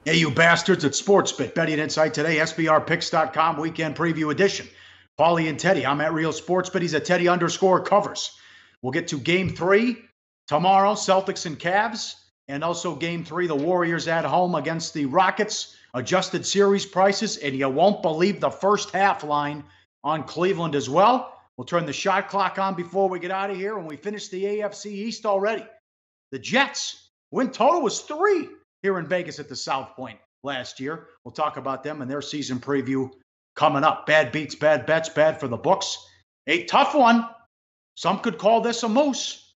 Hey, you bastards at SportsBit. Betting Insight today, SBRPicks.com, weekend preview edition. Pauly and Teddy. I'm at Real SportsBit. He's at Teddy_Covers. We'll get to Game 3 tomorrow, Celtics and Cavs. And also Game 3, the Warriors at home against the Rockets. Adjusted series prices. And you won't believe the first half line on Cleveland as well. We'll turn the shot clock on before we get out of here. And we finish the AFC East already. The Jets, win total was 3. Here in Vegas at the South Point last year. We'll talk about them and their season preview coming up. Bad beats, bad bets, bad for the books. A tough one. Some could call this a moose.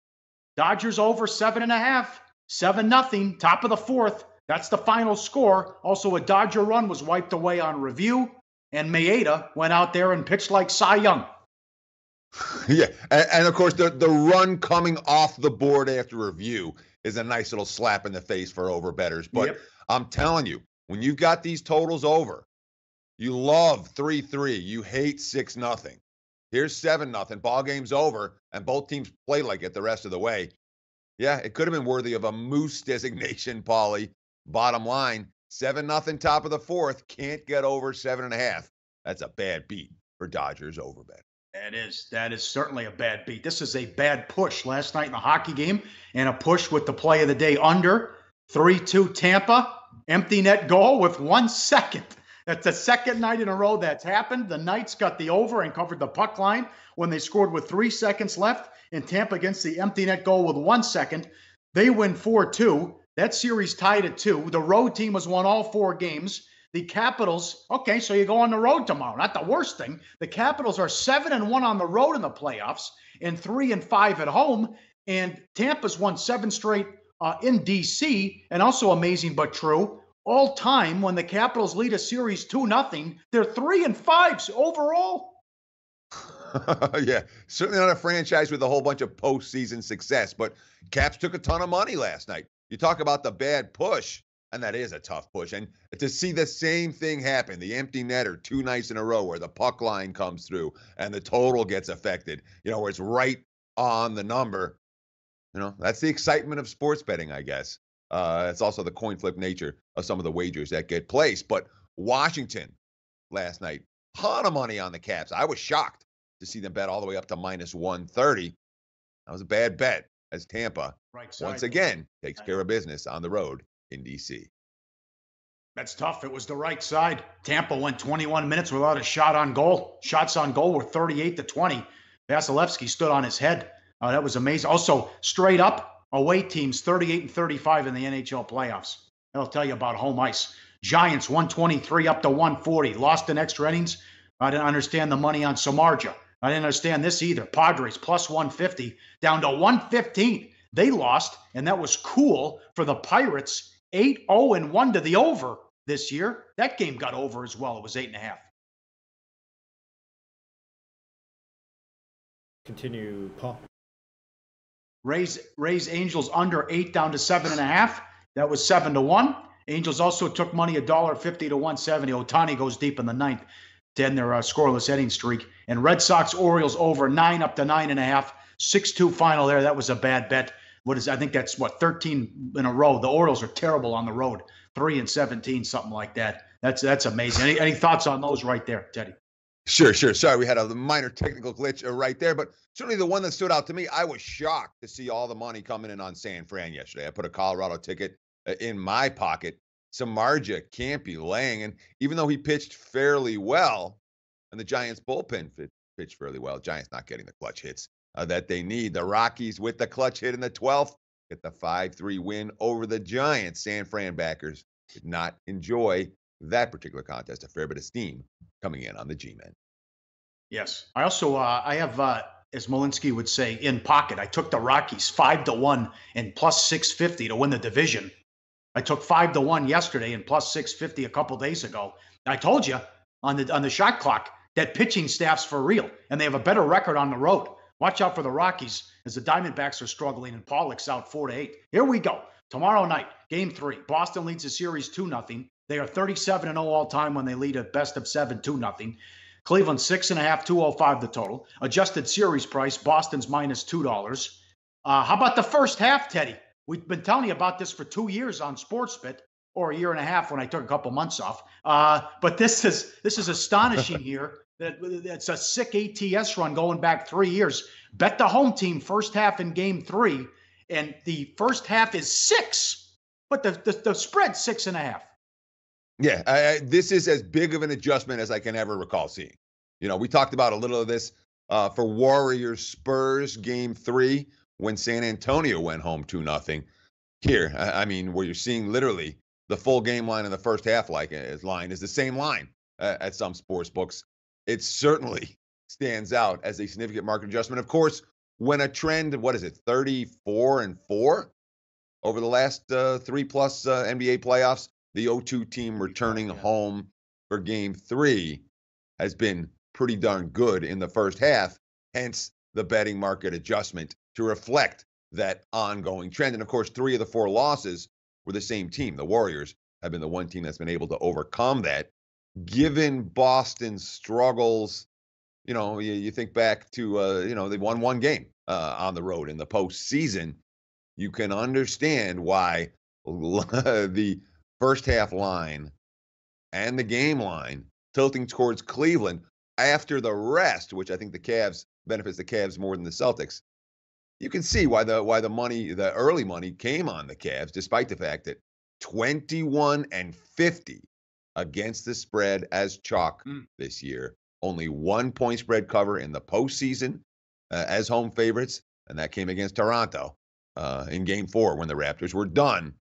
Dodgers over 7.5. 7-0, top of the fourth. That's the final score. Also, a Dodger run was wiped away on review, and Maeda went out there and pitched like Cy Young. Yeah, and of course, the run coming off the board after review is a nice little slap in the face for overbetters. But yep. I'm telling you, when you've got these totals over, you love 3-3. You hate 6-0. Here's 7-0. Ball game's over, and both teams play like it the rest of the way. Yeah, it could have been worthy of a moose designation, Pauly. Bottom line, 7-0 top of the fourth. Can't get over 7.5. That's a bad beat for Dodgers overbet. That is certainly a bad beat. This is a bad push last night in the hockey game, and a push with the play of the day under 3-2 Tampa. Empty net goal with 1 second. That's the second night in a row that's happened. The Knights got the over and covered the puck line when they scored with 3 seconds left, and Tampa against the empty net goal with 1 second. They win 4-2. That series tied at 2. The road team has won all 4 games. The Capitals, okay, so you go on the road tomorrow. Not the worst thing. The Capitals are 7-1 on the road in the playoffs and 3-5 at home. And Tampa's won 7 straight in D.C. And also amazing but true, all time when the Capitals lead a series 2-0, they're 3-5 overall. Yeah, certainly not a franchise with a whole bunch of postseason success. But Caps took a ton of money last night. You talk about the bad push. And that is a tough push. And to see the same thing happen, the empty netter 2 nights in a row where the puck line comes through and the total gets affected, where it's right on the number, that's the excitement of sports betting, I guess. It's also the coin flip nature of some of the wagers that get placed. But Washington last night, ton of money on the Caps. I was shocked to see them bet all the way up to -130. That was a bad bet as Tampa, once again, takes care of business on the road in D.C. That's tough. It was the right side. Tampa went 21 minutes without a shot on goal. Shots on goal were 38-20. Vasilevsky stood on his head. That was amazing. Also, straight up, away teams 38-35 in the NHL playoffs. That'll tell you about home ice. Giants 123 up to 140. Lost in extra innings. I didn't understand the money on Samardzija. I didn't understand this either. Padres plus 150 down to 115. They lost, and that was cool for the Pirates. 8-0-1 to the over this year. That game got over as well. It was 8.5. Continue, Paul. Rays Angels under 8 down to 7.5. That was 7-1. Angels also took money $1.50 to 170. Ohtani goes deep in the ninth to end their scoreless inning streak. And Red Sox Orioles over 9 up to 9.5. 6-2 final there. That was a bad bet. I think that's 13 in a row. The Orioles are terrible on the road. 3-17, something like that. That's amazing. Any thoughts on those right there, Teddy? Sure. Sorry, we had a minor technical glitch right there, but certainly the one that stood out to me, I was shocked to see all the money coming in on San Fran yesterday. I put a Colorado ticket in my pocket. Samardzija can't be laying, and even though he pitched fairly well, and the Giants bullpen pitched fairly well, Giants not getting the clutch hits that they need. The Rockies with the clutch hit in the 12th get the 5-3 win over the Giants. San Fran backers did not enjoy that particular contest. A fair bit of steam coming in on the G-men. Yes. I also, I have, as Malinsky would say, in pocket. I took the Rockies 5-1 and plus 650 to win the division. I took 5-1 yesterday and plus 650 a couple days ago. I told you on the shot clock that pitching staff's for real, and they have a better record on the road. Watch out for the Rockies as the Diamondbacks are struggling and Pollock's out 4-8. Here we go. Tomorrow night, Game 3. Boston leads the series 2-0. They are 37-0 all time when they lead a best of 7, 2-0. Cleveland 6.5, 205 the total. Adjusted series price, Boston's -$2. How about the first half, Teddy? We've been telling you about this for 2 years on SportsBit. or a year and a half when I took a couple months off. But this is astonishing here. It's a sick ATS run going back 3 years. Bet the home team first half in game 3, and the first half is 6, but the spread's 6.5. Yeah, this is as big of an adjustment as I can ever recall seeing. We talked about a little of this for Warriors Spurs game 3 when San Antonio went home 2-0. Here, I mean, where you're seeing literally the full game line in the first half line is the same line at some sports books. It certainly stands out as a significant market adjustment. Of course, when a trend, 34-4 over the last 3+ NBA playoffs, the 0-2 team returning home for game 3 has been pretty darn good in the first half, hence the betting market adjustment to reflect that ongoing trend. And of course, 3 of the 4 losses were the same team. The Warriors have been the one team that's been able to overcome that. Given Boston's struggles, you think back to, they won 1 game on the road in the postseason. You can understand why the first half line and the game line tilting towards Cleveland after the rest, which I think the Cavs benefits the Cavs more than the Celtics. You can see why the early money came on the Cavs, despite the fact that 21-50 against the spread as chalk this year. Only 1 point spread cover in the postseason as home favorites, and that came against Toronto in game 4 when the Raptors were done.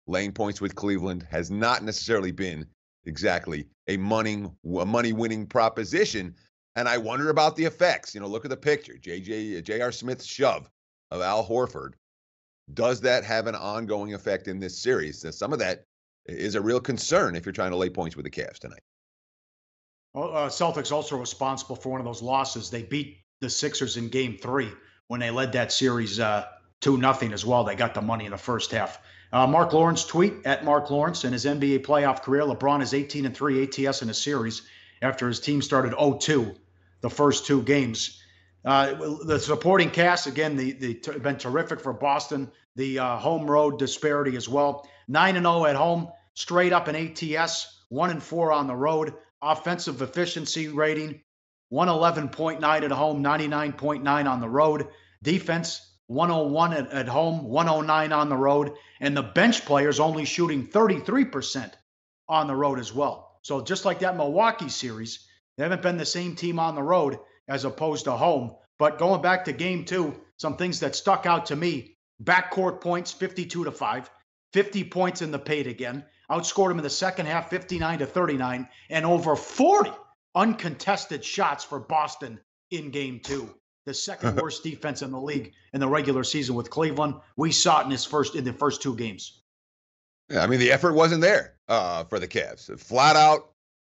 Laying points with Cleveland has not necessarily been exactly a money-winning proposition, and I wonder about the effects. Look at the picture. J.R. Smith's shove of Al Horford. Does that have an ongoing effect in this series? Some of that is a real concern if you're trying to lay points with the Cavs tonight. Well, Celtics also responsible for one of those losses. They beat the Sixers in game 3 when they led that series 2-0 as well. They got the money in the first half. Mark Lawrence tweet at Mark Lawrence. In his NBA playoff career, LeBron is 18-3 ATS in a series after his team started 0-2 the first 2 games. The supporting cast, again, they've been terrific for Boston. The home road disparity as well. 9-0 at home, straight up in ATS, 1-4 on the road. Offensive efficiency rating, 111.9 at home, 99.9 on the road. Defense, 101 at home, 109 on the road. And the bench players only shooting 33% on the road as well. So just like that Milwaukee series, they haven't been the same team on the road as opposed to home. But going back to game 2, some things that stuck out to me: backcourt points, 52-5, 50 points in the paint again. Outscored them in the second half, 59-39, and over 40 uncontested shots for Boston in game 2. The second worst defense in the league in the regular season with Cleveland. We saw it in the first 2 games. Yeah, I mean, the effort wasn't there for the Cavs. Flat out,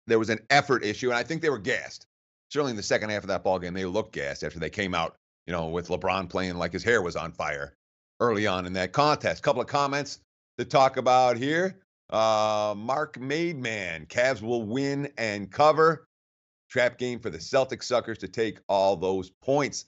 there was an effort issue, and I think they were gassed. Certainly in the second half of that ballgame, they looked gassed after they came out, with LeBron playing like his hair was on fire early on in that contest. Couple of comments to talk about here. Mark Maidman, Cavs will win and cover. Trap game for the Celtics suckers to take all those points.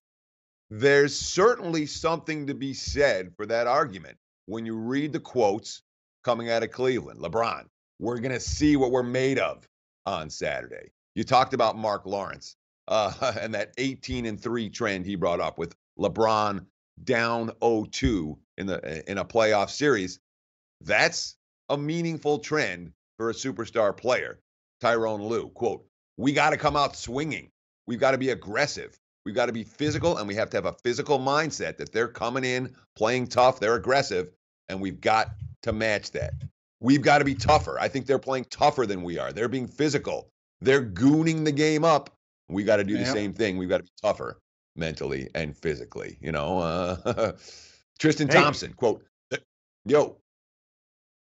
There's certainly something to be said for that argument. When you read the quotes coming out of Cleveland, LeBron, we're going to see what we're made of on Saturday. You talked about Mark Lawrence and that 18-3 trend he brought up with LeBron down 0-2 in a playoff series. That's a meaningful trend for a superstar player. Tyrone Lue, quote, "We got to come out swinging. We've got to be aggressive. We've got to be physical, and we have to have a physical mindset that they're coming in, playing tough, they're aggressive, and we've got to match that. We've got to be tougher. I think they're playing tougher than we are. They're being physical. They're gooning the game up. We got to do the same thing. We've got to be tougher mentally and physically." Tristan Thompson, quote, "Yo."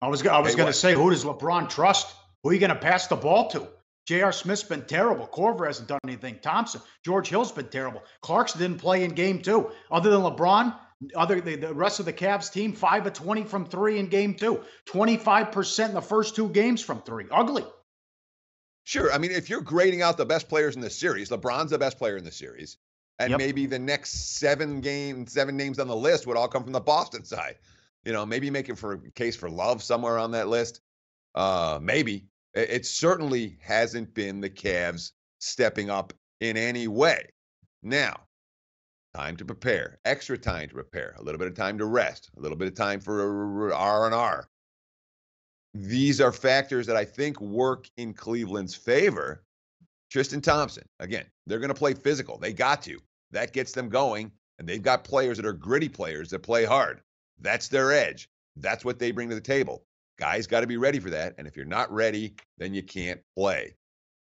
I was going to say, who does LeBron trust? Who are you going to pass the ball to? J.R. Smith's been terrible. Corver hasn't done anything. Thompson, George Hill's been terrible. Clarkson didn't play in game 2. Other than LeBron, the rest of the Cavs team, 5 of 20 from 3 in game 2. 25% in the first 2 games from 3. Ugly. Sure. I mean, if you're grading out the best players in the series, LeBron's the best player in the series. And maybe the next 7 names on the list would all come from the Boston side. Maybe making for a case for Love somewhere on that list. Maybe. It certainly hasn't been the Cavs stepping up in any way. Now, time to prepare, extra time to prepare, a little bit of time to rest, a little bit of time for R&R. These are factors that I think work in Cleveland's favor. Tristan Thompson, again, they're going to play physical. They got to. That gets them going, and they've got players that are gritty players that play hard. That's their edge. That's what they bring to the table. Guys got to be ready for that, and if you're not ready, then you can't play.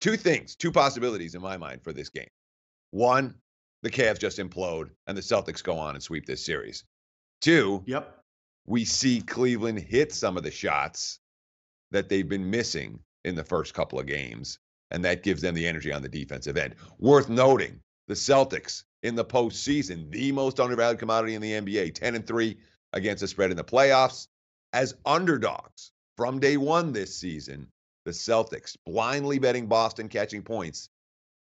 Two possibilities in my mind for this game. One, the Cavs just implode, and the Celtics go on and sweep this series. Two, we see Cleveland hit some of the shots that they've been missing in the first couple of games, and that gives them the energy on the defensive end. Worth noting, the Celtics in the postseason, the most undervalued commodity in the NBA, 10-3 against the spread in the playoffs. As underdogs from day one this season, the Celtics blindly betting Boston catching points,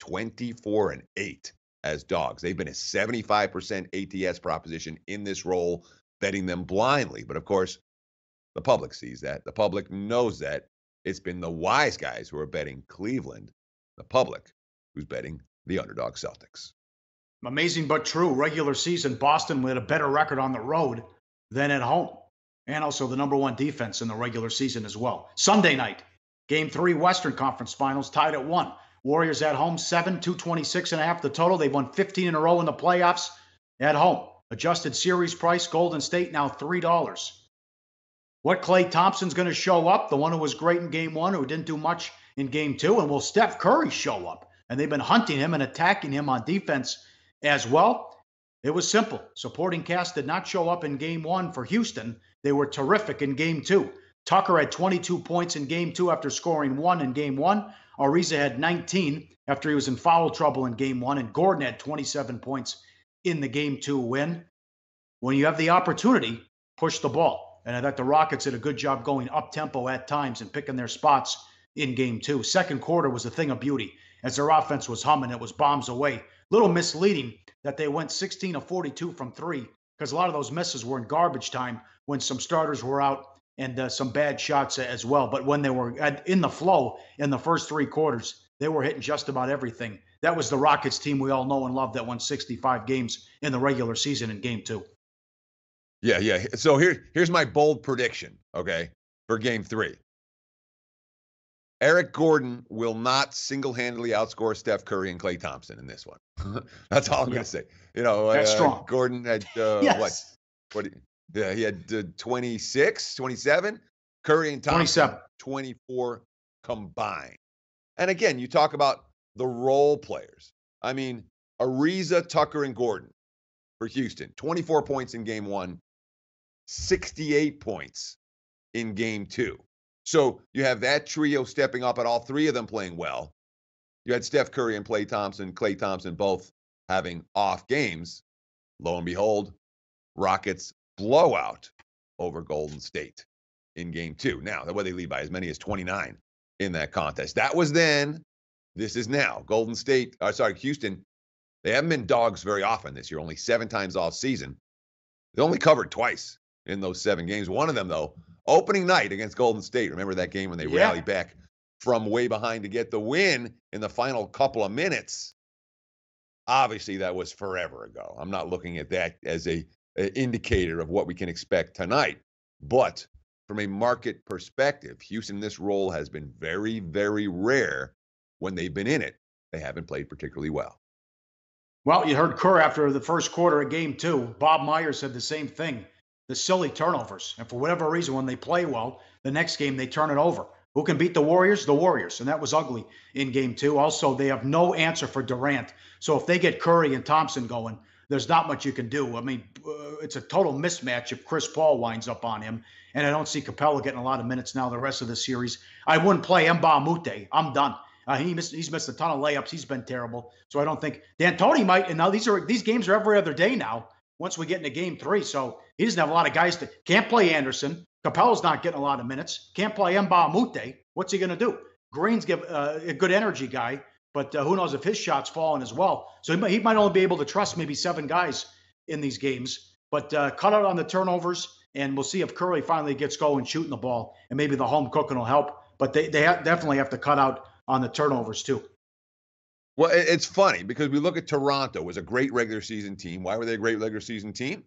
24-8 as dogs. They've been a 75% ATS proposition in this role, betting them blindly. But of course, the public sees that. The public knows that. It's been the wise guys who are betting Cleveland, the public who's betting the underdog Celtics. Amazing but true. Regular season, Boston with a better record on the road than at home. And also the number one defense in the regular season as well. Sunday night, Game 3 Western Conference Finals tied at 1. Warriors at home, 226.5 the total. They've won 15 in a row in the playoffs at home. Adjusted series price, Golden State now $3. What Klay Thompson's going to show up, the one who was great in Game 1, who didn't do much in Game 2, and will Steph Curry show up? And they've been hunting him and attacking him on defense as well. It was simple. Supporting cast did not show up in Game 1 for Houston. They were terrific in Game 2. Tucker had 22 points in Game 2 after scoring 1 in Game 1. Ariza had 19 after he was in foul trouble in Game 1. And Gordon had 27 points in the Game 2 win. When you have the opportunity, push the ball. And I thought the Rockets did a good job going up-tempo at times and picking their spots in Game 2. Second quarter was a thing of beauty as their offense was humming. It was bombs away. Little misleading that they went 16 of 42 from 3 because a lot of those misses were in garbage time when some starters were out and some bad shots as well. But when they were in the flow in the first 3 quarters, they were hitting just about everything. That was the Rockets team we all know and love that won 65 games in the regular season in Game 2. Yeah. So here's my bold prediction, okay, for Game 3. Eric Gordon will not single-handedly outscore Steph Curry and Klay Thompson in this one. That's all I'm going to say. That's strong. Gordon had yes. what? Yeah, he had 26, 27. Curry and Thompson 27. 24 combined. And again, you talk about the role players. I mean, Ariza, Tucker, and Gordon for Houston. 24 points in Game 1. 68 points in Game 2. So you have that trio stepping up and all 3 of them playing well. You had Steph Curry and Klay Thompson both having off games. Lo and behold, Rockets blowout over Golden State in Game 2. Now, that way they lead by as many as 29 in that contest. That was then. This is now. Houston, they haven't been dogs very often this year, only 7 times all season. They only covered twice in those 7 games. One of them, though, opening night against Golden State. Remember that game when they rallied back from way behind to get the win in the final couple of minutes? Obviously, that was forever ago. I'm not looking at that as a indicator of what we can expect tonight. But from a market perspective, Houston in this role has been very, very rare. When they've been in it, they haven't played particularly well. Well, you heard Kerr after the first quarter of Game 2. Bob Myers said the same thing. The silly turnovers. And for whatever reason, when they play well, the next game they turn it over. Who can beat the Warriors? The Warriors. And that was ugly in Game 2. Also, they have no answer for Durant. So if they get Curry and Thompson going, there's not much you can do. I mean, it's a total mismatch if Chris Paul winds up on him. And I don't see Capella getting a lot of minutes now the rest of the series. I wouldn't play Mbah Moute. I'm done. He's missed a ton of layups. He's been terrible. So I don't think D'Antoni might. And now these games are every other day now once we get into Game 3. So he doesn't have a lot of guys that can't play Anderson. Capella's not getting a lot of minutes. Can't play Mbah Moute. What's he going to do? Green's a good energy guy, but who knows if his shot's falling as well. So he might only be able to trust maybe 7 guys in these games. But cut out on the turnovers And we'll see if Curry finally gets going shooting the ball, and maybe the home cooking will help. But they definitely have to cut out on the turnovers too. Well, it's funny because we look at Toronto was a great regular season team. Why were they a great regular season team?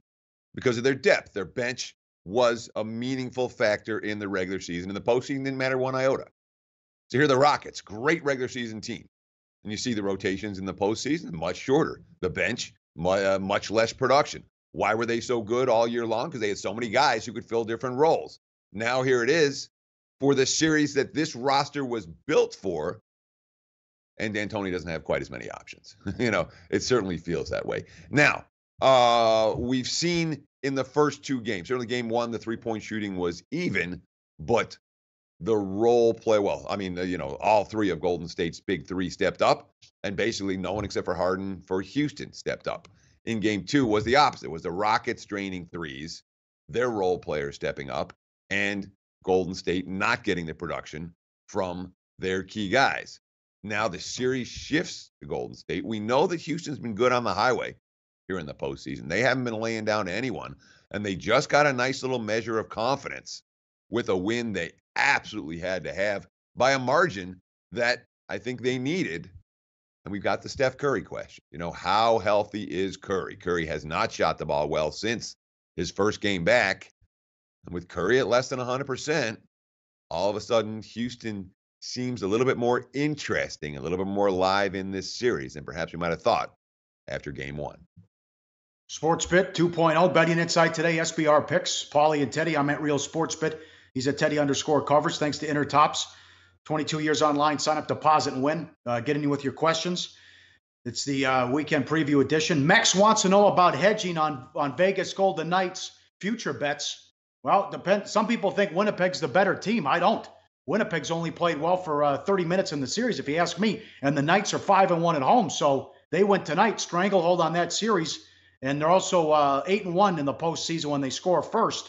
Because of their depth. Their bench was a meaningful factor in the regular season. In the postseason, didn't matter one iota. So here are the Rockets, great regular season team. And you see the rotations in the postseason, much shorter. The bench, much less production. Why were they so good all year long? Because they had so many guys who could fill different roles. Now here it is for the series that this roster was built for, and D'Antoni doesn't have quite as many options. It certainly feels that way. Now, we've seen in the first two games, certainly game one, the three-point shooting was even, but the role play, all three of Golden State's big three stepped up, and basically no one except for Harden for Houston stepped up. In game two was the opposite. It was the Rockets draining threes, their role players stepping up, and Golden State not getting the production from their key guys. Now the series shifts to Golden State. We know that Houston's been good on the highway here in the postseason. They haven't been laying down to anyone, and they just got a nice little measure of confidence with a win they absolutely had to have by a margin that I think they needed. And we've got the Steph Curry question. How healthy is Curry? Curry has not shot the ball well since his first game back. And with Curry at less than 100%, all of a sudden Houston seems a little bit more interesting, a little bit more live in this series than perhaps we might have thought after game one. SportsBit 2.0, betting insight today, SBR picks. Pauly and Teddy, I'm at Real SportsBit. He's at Teddy_Covers. Thanks to Intertops. 22 years online, sign up, deposit, and win. Getting you with your questions. It's the weekend preview edition. Max wants to know about hedging on Vegas Golden Knights future bets. Well, it depends. Some people think Winnipeg's the better team. I don't. Winnipeg's only played well for 30 minutes in the series, if you ask me. And the Knights are 5-1 at home. So they went tonight, stranglehold on that series. And they're also 8-1 in the postseason when they score first.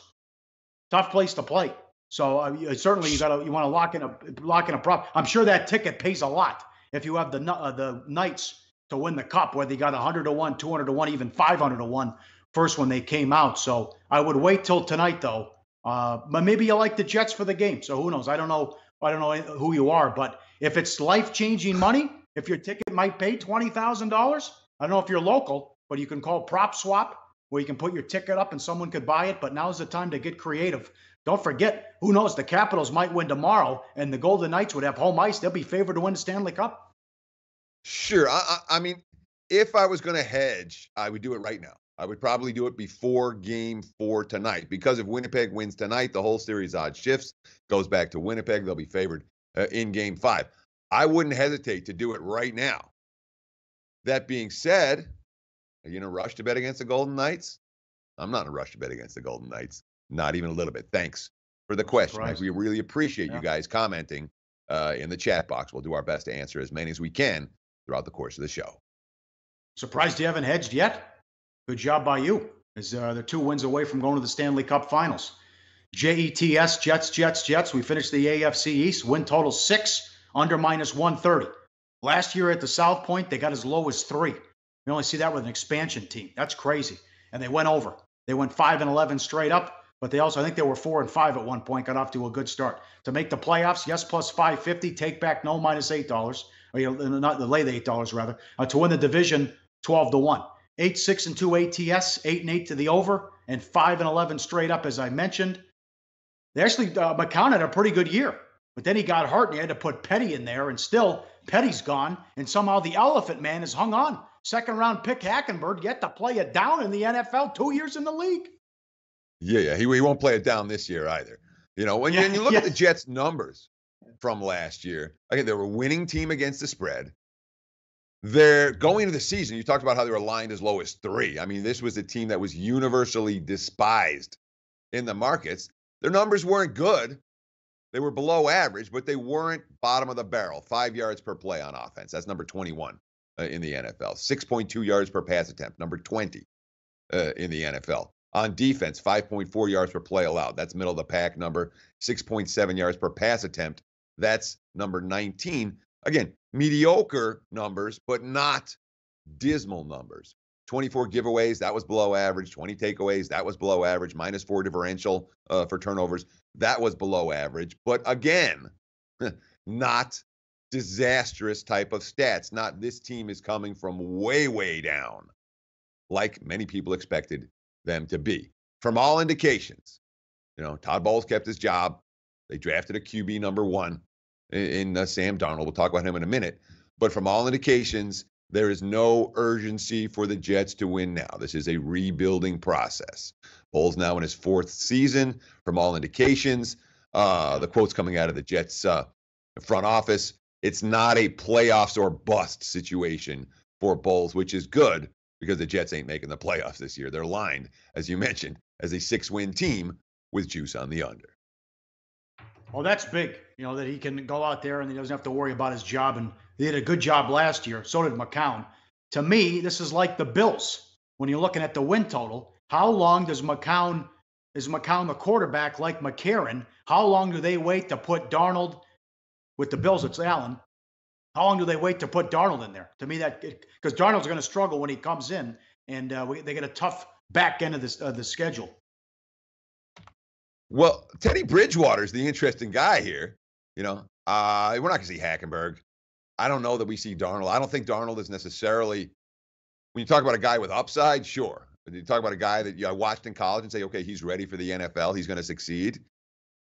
Tough place to play. So certainly you want to lock in a prop. I'm sure that ticket pays a lot if you have the Knights to win the cup, whether you got 100-1, 200-1, even 500-1 first when they came out. So I would wait till tonight though. But maybe you like the Jets for the game. So who knows? I don't know who you are, but if it's life-changing money, if your ticket might pay $20,000, I don't know if you're local, but you can call Prop Swap where you can put your ticket up and someone could buy it. But now's the time to get creative. Don't forget, who knows? The Capitals might win tomorrow, and the Golden Knights would have home ice. They'll be favored to win the Stanley Cup. Sure. I mean, if I was going to hedge, I would do it right now. I would probably do it before game 4 tonight, because if Winnipeg wins tonight, the whole series odds shifts, goes back to Winnipeg. They'll be favored in game 5. I wouldn't hesitate to do it right now. That being said, are you in a rush to bet against the Golden Knights? I'm not in a rush to bet against the Golden Knights. Not even a little bit. Thanks for the question. We really appreciate you guys commenting in the chat box. We'll do our best to answer as many as we can throughout the course of the show. Surprised you haven't hedged yet? Good job by you, as they're 2 wins away from going to the Stanley Cup Finals. JETS, Jets. We finished the AFC East. Win total 6, under -130. Last year at the South Point, they got as low as 3. We only see that with an expansion team. That's crazy. And they went over. They went 5-11 straight up, but they also, I think they were 4-5 at one point, got off to a good start. To make the playoffs, yes, plus 550, take back no, -$8, or not lay the $8 rather. To win the division, 12-1. 8-6-2 ATS, 8-8 to the over, and 5-11 straight up, as I mentioned. They actually, McCown had a pretty good year, but then he got hurt and he had to put Petty in there, and still Petty's gone, and somehow the Elephant Man has hung on. Second-round pick Hackenberg yet to play it down in the NFL, 2 years in the league. Yeah, he won't play it down this year either. When you look at the Jets' numbers from last year, again, they were a winning team against the spread. They're going into the season. You talked about how they were lined as low as 3. I mean, this was a team that was universally despised in the markets. Their numbers weren't good. They were below average, but they weren't bottom of the barrel. 5 yards per play on offense. That's number 21 in the NFL. 6.2 yards per pass attempt. Number 20 in the NFL. On defense, 5.4 yards per play allowed. That's middle of the pack number. 6.7 yards per pass attempt. That's number 19. Again, mediocre numbers, but not dismal numbers. 24 giveaways, that was below average. 20 takeaways, that was below average. -4 differential for turnovers, that was below average. But again, not disastrous type of stats. Not this team is coming from way, way down, like many people expected them to be. From all indications, Todd Bowles kept his job. They drafted a QB number 1 in Sam Darnold. We'll talk about him in a minute. But from all indications, there is no urgency for the Jets to win now. This is a rebuilding process. Bowles now in his 4th season. From all indications, the quotes coming out of the Jets front office, it's not a playoffs or bust situation for Bowles, which is good because the Jets ain't making the playoffs this year. They're lined, as you mentioned, as a 6-win team with juice on the under. Well, that's big, that he can go out there and he doesn't have to worry about his job. And he did a good job last year. So did McCown. To me, this is like the Bills. When you're looking at the win total, how long is McCown the quarterback like McCarron? How long do they wait to put Darnold with the Bills? It's Allen. How long do they wait to put Darnold in there? To me, because Darnold's going to struggle when he comes in, and they get a tough back end of the schedule. Well, Teddy Bridgewater's the interesting guy here. We're not going to see Hackenberg. I don't know that we see Darnold. I don't think Darnold is necessarily, when you talk about a guy with upside, sure. But you talk about a guy that I watched in college and say, okay, he's ready for the NFL. He's going to succeed.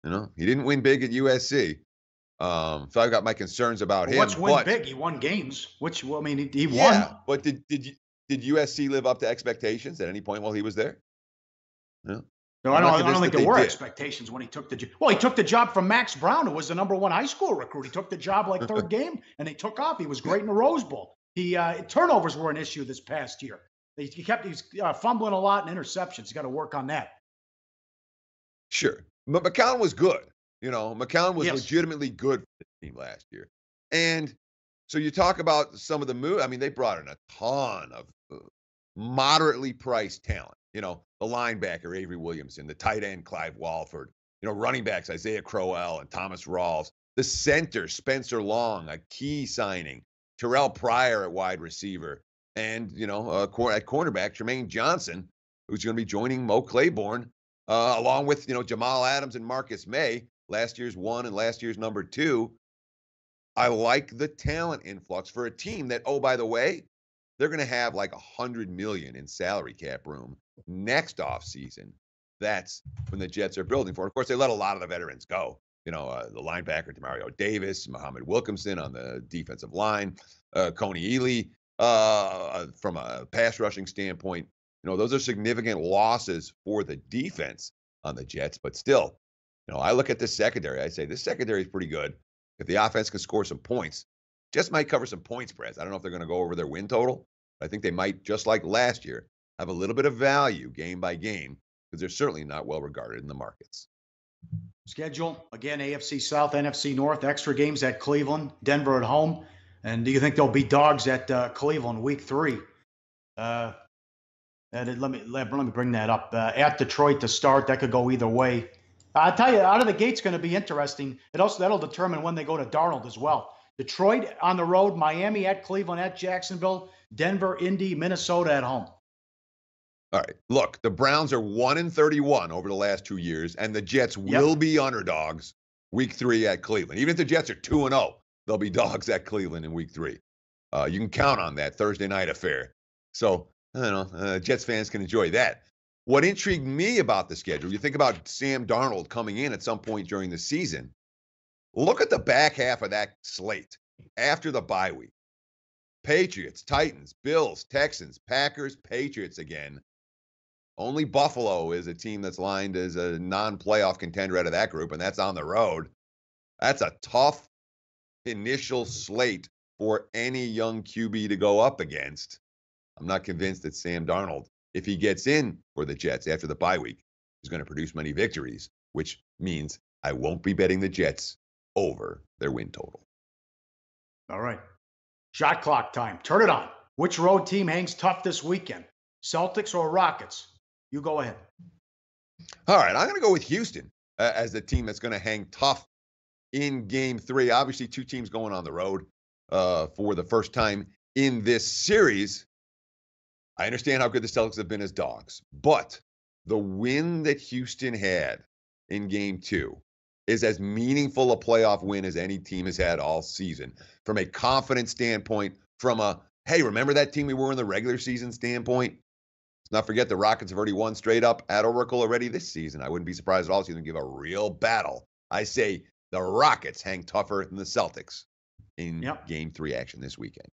He didn't win big at USC. So I've got my concerns about him. What's win big? He won games, he won. Yeah, but did USC live up to expectations at any point while he was there? No. No, I don't think there were expectations when he took the job. Well, he took the job from Max Brown, who was the number 1 high school recruit. He took the job like 3rd game, and they took off. He was great in the Rose Bowl. Turnovers were an issue this past year. He's fumbling a lot and interceptions. He's got to work on that. Sure. But McCown was good. McCown was legitimately good for the team last year. And so you talk about some of the moves. I mean, they brought in a ton of moderately priced talent. The linebacker, Avery Williamson, the tight end, Clive Walford, running backs, Isaiah Crowell and Thomas Rawls, the center, Spencer Long, a key signing, Terrell Pryor at wide receiver, and, at cornerback, Jermaine Johnson, who's going to be joining Mo Claiborne, along with, Jamal Adams and Marcus May, last year's 1 and last year's number 2. I like the talent influx for a team that, oh, by the way, they're going to have like $100 million in salary cap room next offseason. That's when the Jets are building for. Of course, they let a lot of the veterans go. The linebacker, Demario Davis, Muhammad Wilkinson on the defensive line, Coney Ely from a pass rushing standpoint. Those are significant losses for the defense on the Jets. But still, I look at this secondary. I say this secondary is pretty good. If the offense can score some points, Jets might cover some point spreads. I don't know if they're going to go over their win total, but I think they might, just like last year, have a little bit of value game by game because they're certainly not well regarded in the markets. Schedule, again, AFC South, NFC North, extra games at Cleveland, Denver at home. And do you think they'll be dogs at Cleveland week 3? Let me bring that up. At Detroit to start, that could go either way. I'll tell you, out of the gate's going to be interesting. That'll determine when they go to Darnold as well. Detroit on the road, Miami at Cleveland, at Jacksonville, Denver, Indy, Minnesota at home. All right. Look, the Browns are 1-31 over the last 2 years, and the Jets will be underdogs week 3 at Cleveland. Even if the Jets are 2-0, they'll be dogs at Cleveland in week 3. You can count on that Thursday night affair. So, I don't know, Jets fans can enjoy that. What intrigued me about the schedule, you think about Sam Darnold coming in at some point during the season. Look at the back half of that slate after the bye week. Patriots, Titans, Bills, Texans, Packers, Patriots again. Only Buffalo is a team that's lined as a non-playoff contender out of that group, and that's on the road. That's a tough initial slate for any young QB to go up against. I'm not convinced that Sam Darnold, if he gets in for the Jets after the bye week, is going to produce many victories, which means I won't be betting the Jets over their win total. All right. Shot clock time. Turn it on. Which road team hangs tough this weekend? Celtics or Rockets? You go ahead. All right. I'm going to go with Houston as the team that's going to hang tough in game 3. Obviously, 2 teams going on the road for the first time in this series. I understand how good the Celtics have been as dogs, but the win that Houston had in game 2 is as meaningful a playoff win as any team has had all season. From a confidence standpoint, from a, hey, remember that team we were in the regular season standpoint? Let's not forget the Rockets have already won straight up at Oracle already this season. I wouldn't be surprised at all to see them give a real battle. I say the Rockets hang tougher than the Celtics in game 3 action this weekend.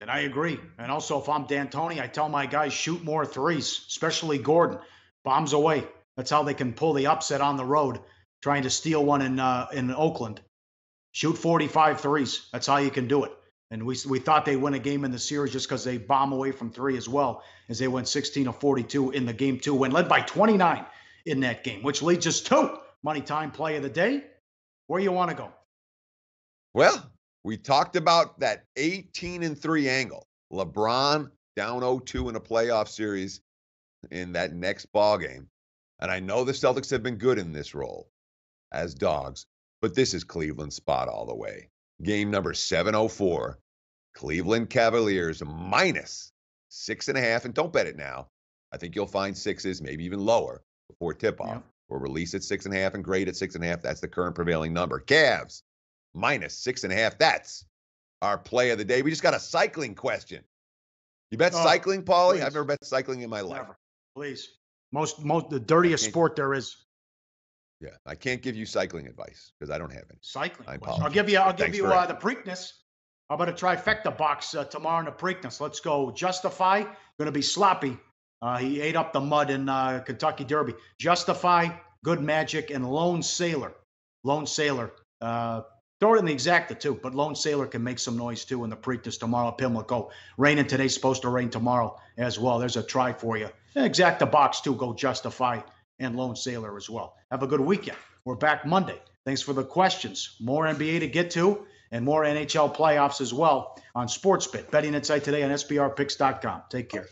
And I agree. And also, if I'm D'Antoni, I tell my guys, shoot more threes, especially Gordon. Bombs away. That's how they can pull the upset on the road, trying to steal one in Oakland. Shoot 45 threes. That's how you can do it. And we thought they'd win a game in the series just because they bomb away from 3 as well, as they went 16 of 42 in the game 2 win, led by 29 in that game, which leads us to Money Time Play of the Day. Where you want to go? Well, we talked about that 18-3 angle. LeBron down 0-2 in a playoff series in that next ball game. And I know the Celtics have been good in this role as dogs, but this is Cleveland's spot all the way. Game number 704, Cleveland Cavaliers minus 6.5. And don't bet it now. I think you'll find 6s, maybe even lower before tip-off. Yeah. Or release at 6.5 and grade at 6.5. That's the current prevailing number. Cavs minus 6.5. That's our play of the day. We just got a cycling question. You bet cycling, Pauly? I've never bet cycling in my life. Never. Please. Most the dirtiest sport there is. Yeah, I can't give you cycling advice because I don't have any. Cycling. I I'll give you the for Preakness. How about a trifecta box tomorrow in the Preakness? Let's go. Justify. Going to be sloppy. He ate up the mud in Kentucky Derby. Justify, Good Magic, and Lone Sailor. Lone Sailor. Throw it in the exacta too, but Lone Sailor can make some noise too in the Preakness tomorrow. Pimlico. Raining today, supposed to rain tomorrow as well. There's a try for you. Exacta box too. Go Justify and Lone Sailor as well. Have a good weekend. We're back Monday. Thanks for the questions. More NBA to get to and more NHL playoffs as well on SportsBit. Betting Insight today on SBRPicks.com. Take care.